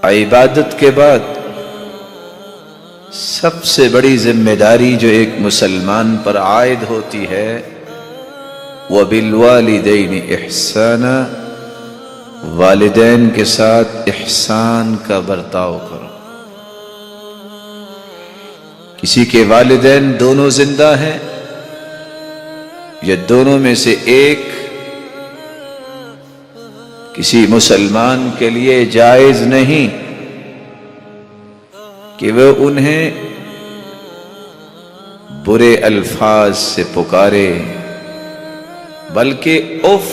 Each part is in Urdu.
عبادت کے بعد سب سے بڑی ذمہ داری جو ایک مسلمان پر عائد ہوتی ہے وَبِالْوَالِدَيْنِ إِحْسَانًا، والدین کے ساتھ احسان کا برتاؤ کرو۔ کسی کے والدین دونوں زندہ ہیں یا دونوں میں سے ایک، کسی مسلمان کے لیے جائز نہیں کہ وہ انہیں برے الفاظ سے پکارے، بلکہ اف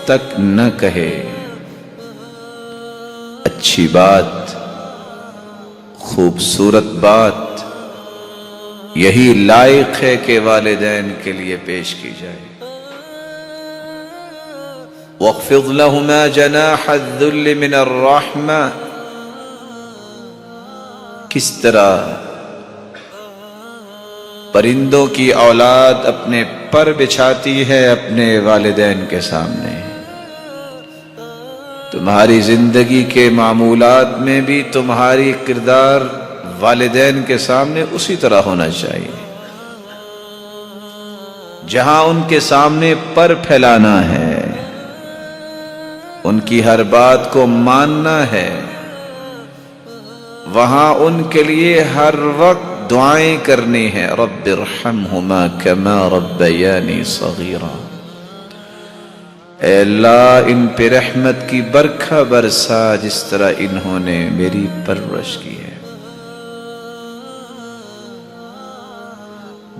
تک نہ کہے۔ اچھی بات، خوبصورت بات یہی لائق ہے کہ والدین کے لیے پیش کی جائے۔ وَاخْفِضْ لَهُمَا جَنَاحَ الذُّلِّ مِنَ الرَّحْمَةِ، کس طرح پرندوں کی اولاد اپنے پر بچھاتی ہے اپنے والدین کے سامنے، تمہاری زندگی کے معمولات میں بھی تمہاری کردار والدین کے سامنے اسی طرح ہونا چاہیے۔ جہاں ان کے سامنے پر پھیلانا ہے، ان کی ہر بات کو ماننا ہے، وہاں ان کے لیے ہر وقت دعائیں کرنی ہیں۔ رب ارحمہما کما ربیانی صغیرا، اے اللہ ان پہ رحمت کی برکھا برسا جس طرح انہوں نے میری پرورش کی ہے۔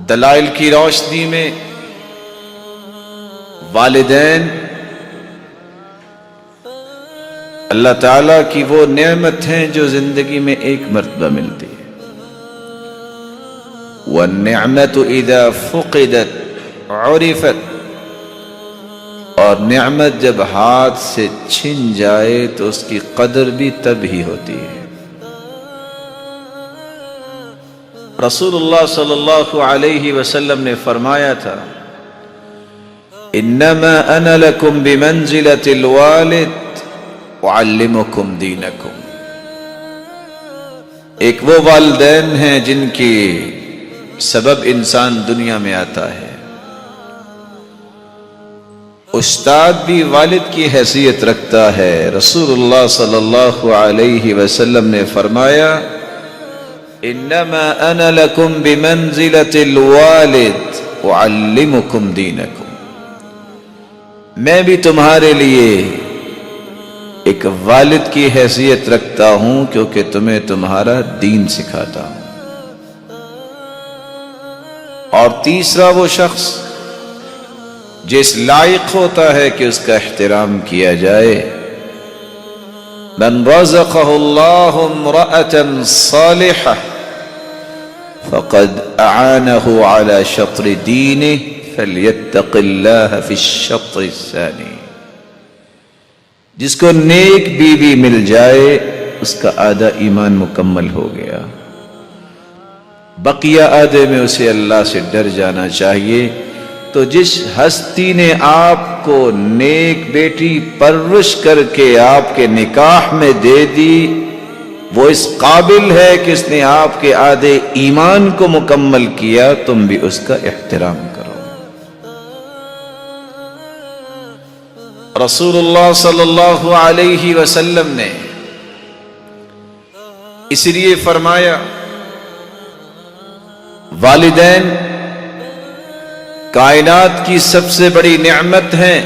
دلائل کی روشنی میں والدین اللہ تعالیٰ کی وہ نعمت ہیں جو زندگی میں ایک مرتبہ ملتی ہے۔ وَالنِّعْمَةُ إِذَا فُقِدَتْ عُرِفَتْ، اور نعمت جب ہاتھ سے چھن جائے تو اس کی قدر بھی تب ہی ہوتی ہے۔ رسول اللہ صلی اللہ علیہ وسلم نے فرمایا تھا، انما انا لکم بمنزلۃ الوالد اعلمکم دینکم، ایک وہ والدین ہیں جن کی سبب انسان دنیا میں آتا ہے۔ استاد بھی والد کی حیثیت رکھتا ہے۔ رسول اللہ صلی اللہ علیہ وسلم نے فرمایا، انما انا لکم بمنزلۃ الوالد اعلمکم دینکم، میں بھی تمہارے لیے ایک والد کی حیثیت رکھتا ہوں کیونکہ تمہیں تمہارا دین سکھاتا ہوں۔ اور تیسرا وہ شخص جس لائق ہوتا ہے کہ اس کا احترام کیا جائے، من رزقہ اللہ امرأة صالحہ فقد اعانہ علی شطر دینہ فلیتق اللہ فی الشطر الثانی، جس کو نیک بیوی مل جائے اس کا آدھا ایمان مکمل ہو گیا، بقیہ آدھے میں اسے اللہ سے ڈر جانا چاہیے۔ تو جس ہستی نے آپ کو نیک بیٹی پرورش کر کے آپ کے نکاح میں دے دی، وہ اس قابل ہے کہ اس نے آپ کے آدھے ایمان کو مکمل کیا، تم بھی اس کا احترام کرو۔ رسول اللہ صلی اللہ علیہ وسلم نے اس لیے فرمایا، والدین کائنات کی سب سے بڑی نعمت ہیں،